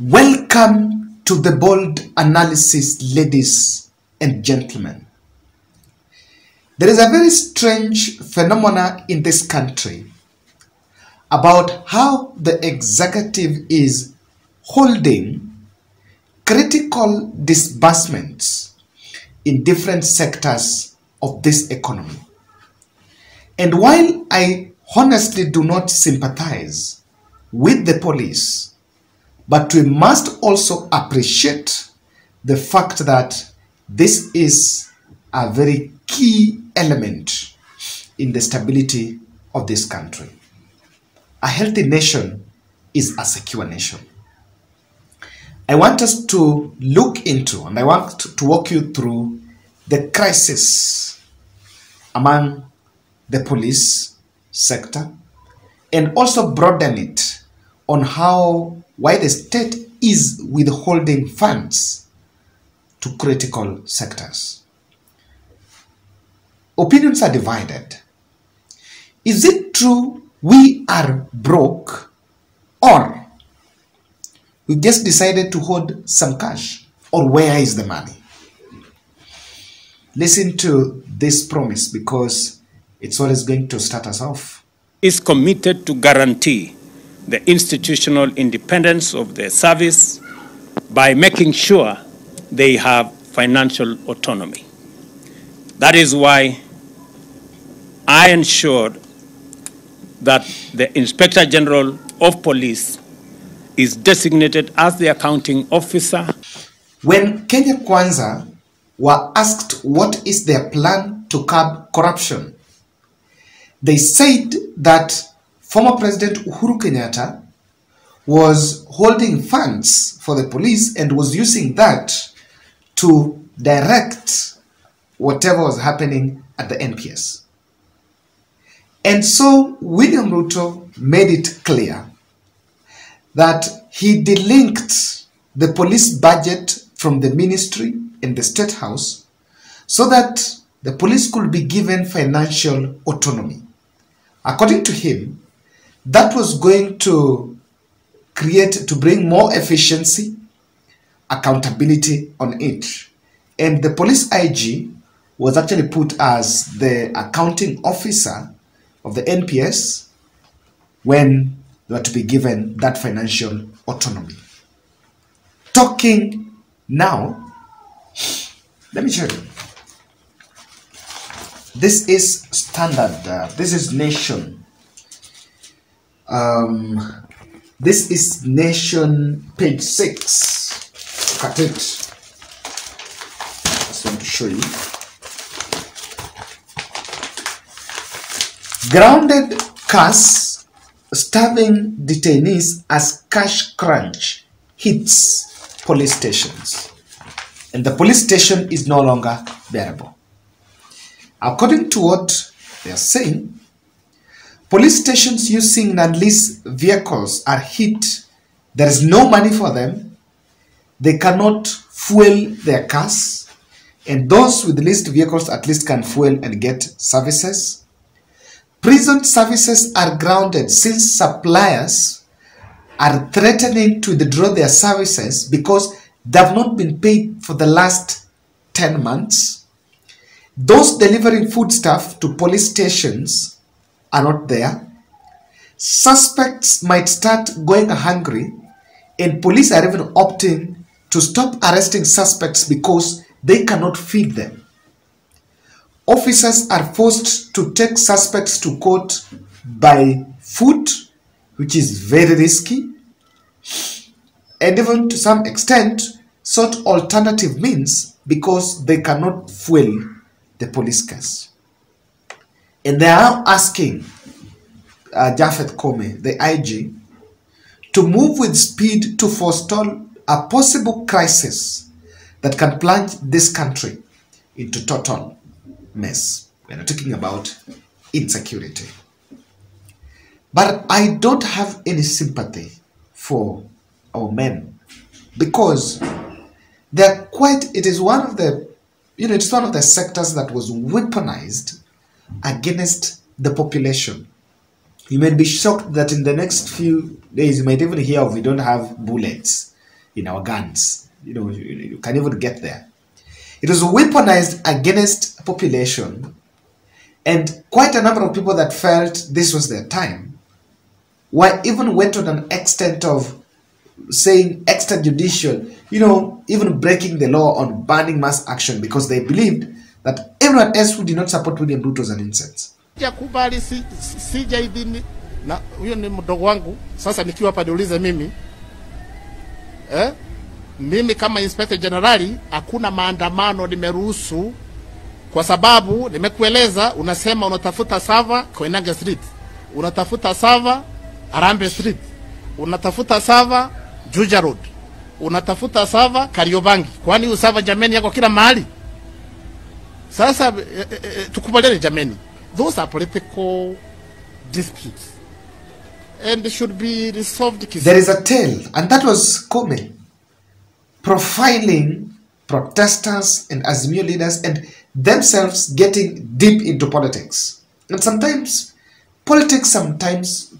Welcome to the bold analysis, ladies and gentlemen. There is a very strange phenomena in this country about how the executive is holding critical disbursements in different sectors of this economy. And while I honestly do not sympathize with the police, but we must also appreciate the fact that this is a very key element in the stability of this country. A healthy nation is a secure nation. I want us to look into, and I want to walk you through the crisis among the police sector and also broaden it on why the state is withholding funds to critical sectors. Opinions are divided. Is it true we are broke, or we just decided to hold some cash, or where is the money? Listen to this promise, because it's what is going to start us off. Is committed to guarantee the institutional independence of the service by making sure they have financial autonomy. That is why I ensured that the Inspector General of Police is designated as the accounting officer. When Kenya Kwanza were asked what is their plan to curb corruption, they said that former President Uhuru Kenyatta was holding funds for the police and was using that to direct whatever was happening at the NPS. And so William Ruto made it clear that he delinked the police budget from the ministry and the State House so that the police could be given financial autonomy. According to him, that was going to bring more efficiency, accountability on it. And the police IG was actually put as the accounting officer of the NPS when they were to be given that financial autonomy. Talking now, let me show you. This is Standard. This is Nation. This is Nation, page 6. Look at it. I just want to show you. Grounded cars starving detainees as cash crunch hits police stations. And the police station is no longer bearable. According to what they are saying, police stations using non-lease vehicles are hit. There is no money for them. They cannot fuel their cars. And those with leased vehicles at least can fuel and get services. Prison services are grounded since suppliers are threatening to withdraw their services because they have not been paid for the last 10 months. Those delivering foodstuff to police stations are not there. Suspects might start going hungry, and police are even opting to stop arresting suspects because they cannot feed them. Officers are forced to take suspects to court by foot, which is very risky, and even to some extent sought alternative means because they cannot fuel the police case. And they are asking Japhet Koome, the IG, to move with speed to forestall a possible crisis that can plunge this country into total mess. We're not talking about insecurity. But I don't have any sympathy for our men, because it is one of the sectors that was weaponized against the population. You may be shocked that in the next few days you might even hear of we don't have bullets. in our guns. You can even get there. It was weaponized against population, and quite a number of people that felt this was their time even went on an extent of saying extrajudicial, even breaking the law on banning mass action because they believed that everyone else who did not support William Ruto was an incense. Kubali sija idhini na huyo ni mdogo wangu. Sasa nikiwa hapa niulize mimi mimi kama Inspector General hakuna maandamano nimeruhusu, kwa sababu nimekueleza, unasema unatafuta server Koinange Street, unatafuta server Arambe Street, unatafuta server Juja Road, unatafuta server Kariobangi. Kwani usava jameni yako kila mahali? Sasa tukubaliane jameni, those are political disputes and they should be resolved. There is a tale, and that was Kome profiling protesters and Azimio leaders and themselves getting deep into politics. And sometimes politics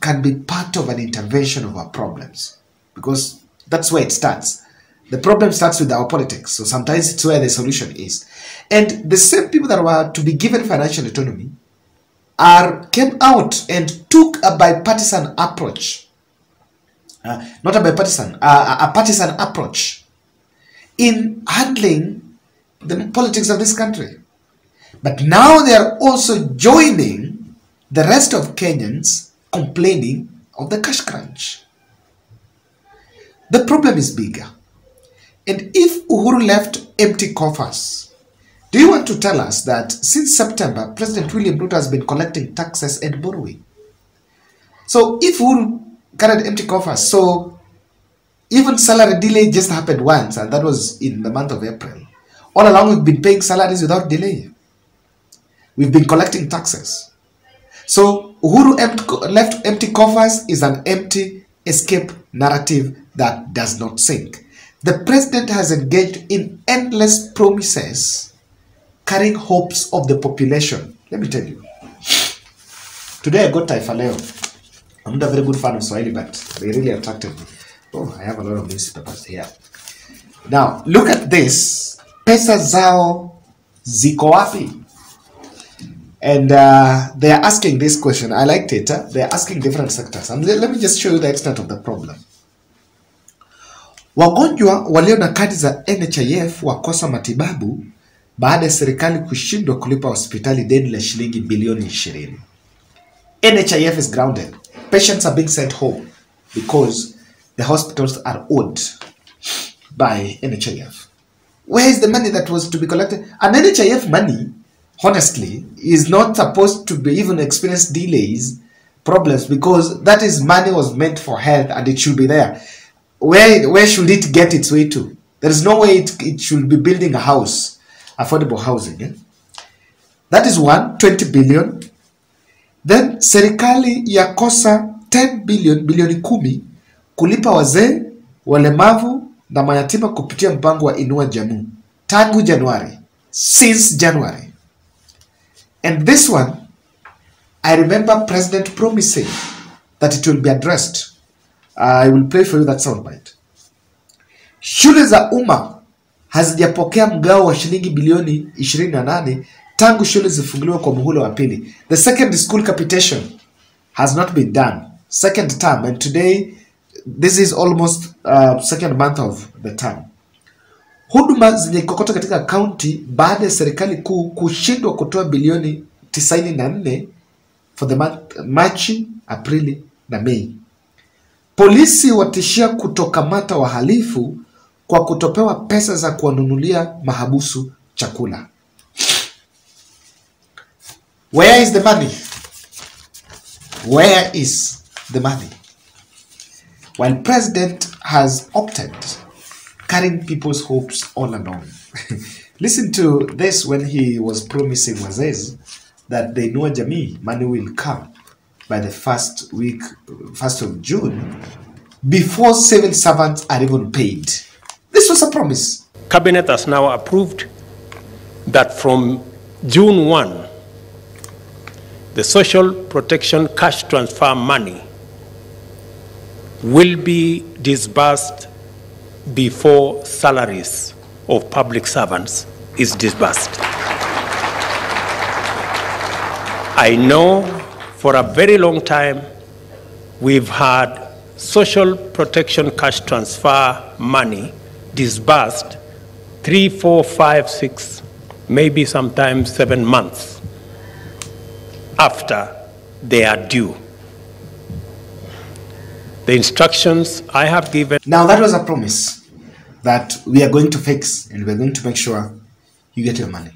can be part of an intervention of our problems, because that's where it starts. The problem starts with our politics, so sometimes it's where the solution is. And the same people that were to be given financial autonomy came out and took a bipartisan approach, not a bipartisan, a partisan approach in handling the politics of this country. But now they are also joining the rest of Kenyans complaining of the cash crunch. The problem is bigger. And if Uhuru left empty coffers, do you want to tell us that since September, President William Ruto has been collecting taxes and borrowing? So if Uhuru carried empty coffers, so even salary delay just happened once, and that was in the month of April. All along we've been paying salaries without delay. We've been collecting taxes. So Uhuru left empty coffers is an empty escape narrative that does not sink. The president has engaged in endless promises, carrying hopes of the population. Let me tell you. Today I got Taifa Leo. I'm not a very good fan of Swahili, but they really attracted me. Oh, I have a lot of newspapers here. Now, look at this. Pesa zao ziko wapi? And they are asking this question. I liked it. They are asking different sectors. And let me just show you the extent of the problem. Wagonjwa walio na kadi za NHIF wakosa matibabu baada ya serikali kushindwa kulipa hospitali deni la shilingi bilioni 20. NHIF is grounded. Patients are being sent home because the hospitals are owed by NHIF. Where is the money that was to be collected? And NHIF money, honestly, is not supposed to be even experience delays, problems, because that is money was meant for health and it should be there. Where should it get its way to? There is no way it should be building a house, affordable housing. Eh? That is 20 billion. Then serikali yakosa 10 billion, bilioni 10 kulipa wazee, walemavu na mayatima kupitia mpango wa Inua Jamii tangu January, since January. And this one, I remember President promising that it will be addressed. I will play for you that soundbite. Shule za umma hazijapokea mgao wa shilingi bilioni 28 tangu shule zifunguliwe kwa muhula wa pili. The second school capitation has not been done. Second term, and today this is almost second month of the term. Huduma zimekokota katika county baada ya serikali kuu kushindwa kutoa bilioni 94 for the month Machi, Aprili na Mei. Polisi watishia kutokamata wahalifu kwa kutopewa pesa za kuwanunulia mahabusu chakula. Where is the money? Where is the money? While President has opted carrying people's hopes all along. Listen to this when he was promising Wazez that the Inua Jamii money will come by the first of June, before civil servants are even paid. This was a promise. Cabinet has now approved that from June 1, the social protection cash transfer money will be disbursed before salaries of public servants is disbursed. I know for a very long time we've had social protection cash transfer money disbursed 3, 4, 5, 6, maybe sometimes 7 months after they are due. The instructions I have given. Now that was a promise that we are going to fix and we're going to make sure you get your money.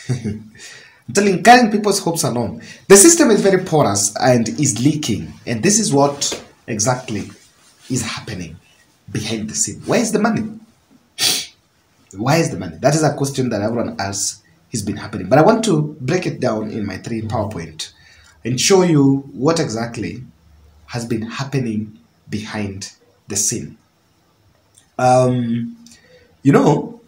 I'm telling, carrying people's hopes along. The system is very porous and is leaking, and this is what exactly is happening behind the scene. Where is the money? Why is the money? That is a question that everyone asks has been happening. But I want to break it down in my 3 PowerPoint and show you what exactly has been happening behind the scene. You know,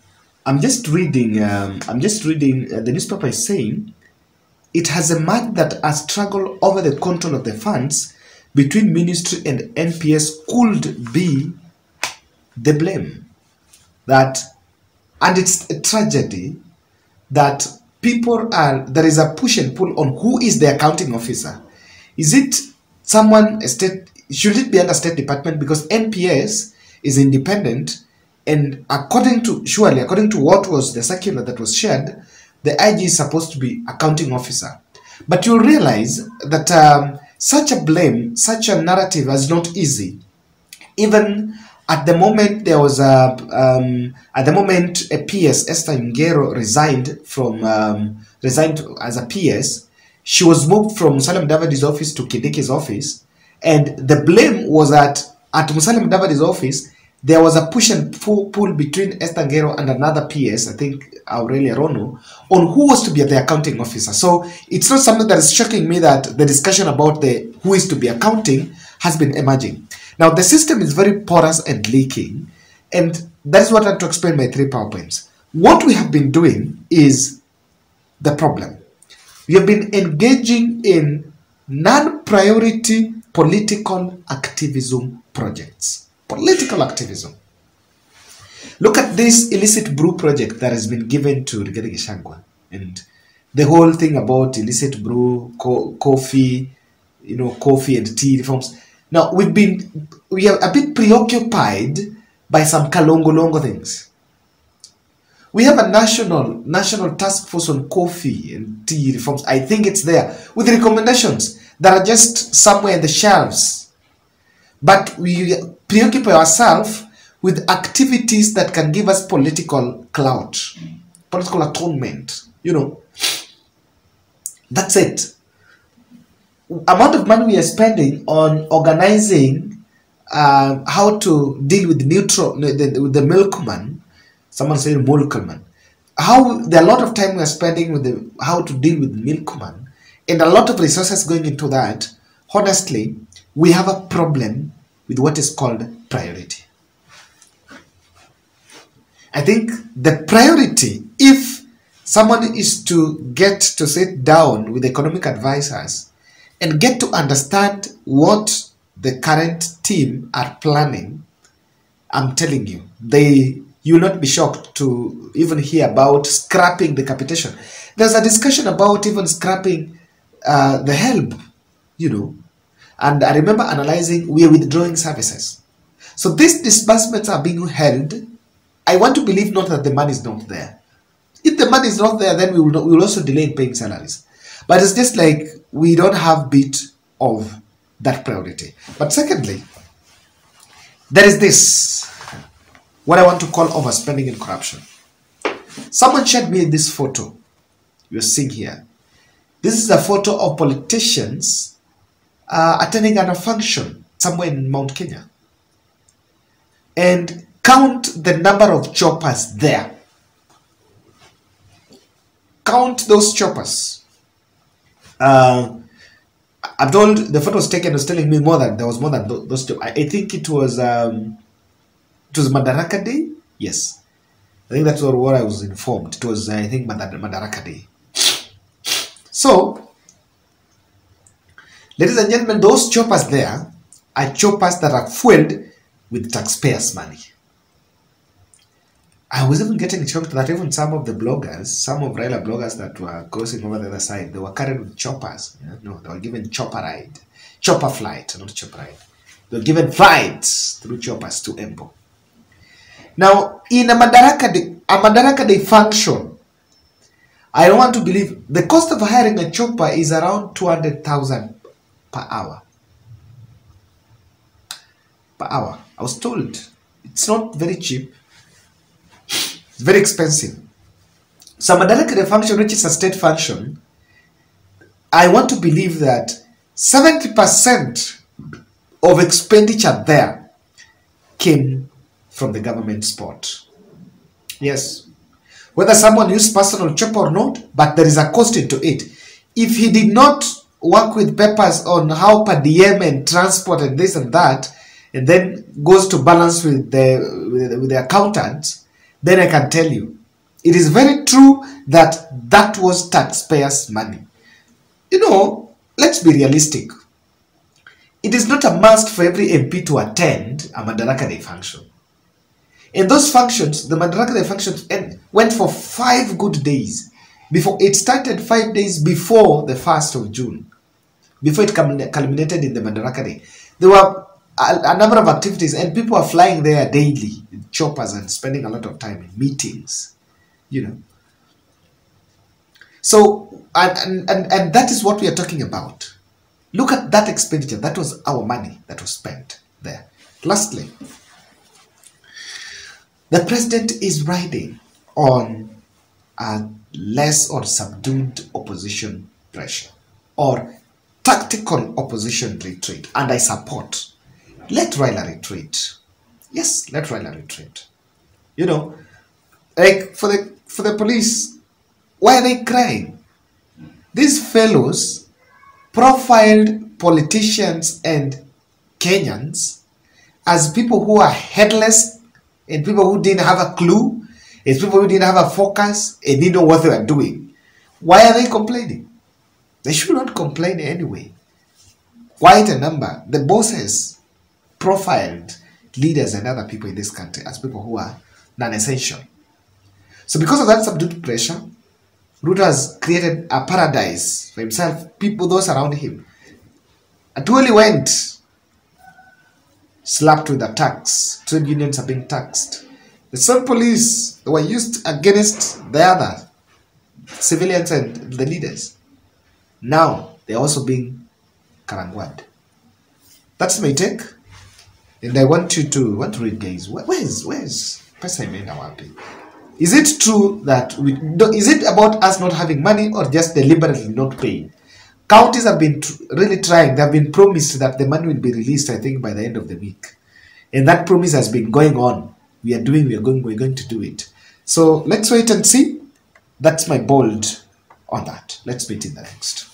I'm just reading the newspaper is saying it has emerged that a struggle over the control of the funds between ministry and NPS could be the blame. And it's a tragedy that there is a push and pull on who is the accounting officer. Is it someone, should it be under State Department? Because NPS is independent, and according to what was the circular that was shared, the IG is supposed to be accounting officer. But you'll realize that such a blame, such a narrative is not easy. Even at the moment there was a PS, Esther Ngero, resigned as a PS. She was moved from Musalia Mudavadi's office to Kindiki's office, and the blame was that at Musalia Mudavadi's office there was a push and pull between Esther Ngero and another PS, I think Aurelia Rono, on who was to be the accounting officer. So it's not something that is shocking me that the discussion about who is to be accounting has been emerging. Now the system is very porous and leaking, and that's what I have to explain my 3 PowerPoints. What we have been doing is the problem. We have been engaging in non-priority political activism projects. Political activism. Look at this illicit brew project that has been given to Rigathi Gachagua, and the whole thing about illicit brew, coffee, coffee and tea reforms. Now we are a bit preoccupied by some kalongolongo things. We have a national task force on coffee and tea reforms. I think it's there with recommendations that are just somewhere in the shelves. But we preoccupy ourselves with activities that can give us political clout, political atonement. That's it. Amount of money we are spending on organizing how to deal with the milkman. Someone said milkman. There are a lot of time we are spending with how to deal with the milkman, and a lot of resources going into that. Honestly, we have a problem with what is called priority. I think the priority, if someone is to get to sit down with economic advisors and get to understand what the current team are planning, I'm telling you, you will not be shocked to even hear about scrapping the capitation. There's a discussion about even scrapping the help, And I remember analyzing, we are withdrawing services. So these disbursements are being held. I want to believe not that the money is not there. If the money is not there, then we will also delay in paying salaries. But it's just like we don't have bit of that priority. But secondly, there is this, what I want to call overspending and corruption. Someone shared me this photo you're seeing here. This is a photo of politicians attending a function somewhere in Mount Kenya, and count the number of choppers there. Count those choppers. I'm told the photo was taken was telling me there was more than those choppers. I think it was Madaraka Day. Yes, I think that's what I was informed. It was I think Madaraka Day. So, ladies and gentlemen, those choppers there are choppers that are fueled with taxpayers' money. I was even getting shocked that even some of the bloggers, some of Raila bloggers that were crossing over the other side, they were carried with choppers. No, they were given chopper ride. Chopper flight, not chopper ride. They were given flights through choppers to Embu. Now, in a Madaraka Day function, I don't want to believe the cost of hiring a chopper is around 200,000 per hour. Per hour. I was told it's not very cheap. It's very expensive. So Madaraka Day function, which is a state function, I want to believe that 70% of expenditure there came from the government spot. Yes. Whether someone used personal chopper or not, but there is a cost into it. If he did not work with papers on how per diem and transport and this and that, and then goes to balance with the accountant, then I can tell you, it is very true that that was taxpayers' money. You know, let's be realistic. It is not a must for every MP to attend a Madaraka Day function. In those functions, the Madaraka Day functions went for 5 good days. Before it started 5 days before the 1st of June. Before it culminated in the Madaraka Day. There were a number of activities and people are flying there daily in choppers and spending a lot of time in meetings, you know. So, and that is what we are talking about. Look at that expenditure. That was our money that was spent there. Lastly, the president is riding on a less or subdued opposition pressure or tactical opposition retreat, and I support. Let Raila retreat. Yes, let Raila retreat. You know, like for the police, why are they crying? These fellows profiled politicians and Kenyans as people who are headless and people who didn't have a clue, and people who didn't have a focus and didn't know what they were doing. Why are they complaining? They should not complain anyway. Quite a number. The bosses profiled leaders and other people in this country as people who are non-essential. So because of that subdued pressure, Ruto has created a paradise for himself, people, those around him. Atuoli went, slapped with a tax. Trade unions are being taxed. The same police that were used against the other civilians and the leaders, now they're also being karangwad. That's my take. And I want you to read, guys. Where's Pesa Imeenda Wapi? Is it true that is it about us not having money or just deliberately not paying? Counties have been really trying. They have been promised that the money will be released, I think, by the end of the week. And that promise has been going on. We're going to do it. So let's wait and see. That's my bold on that. Let's meet in the next.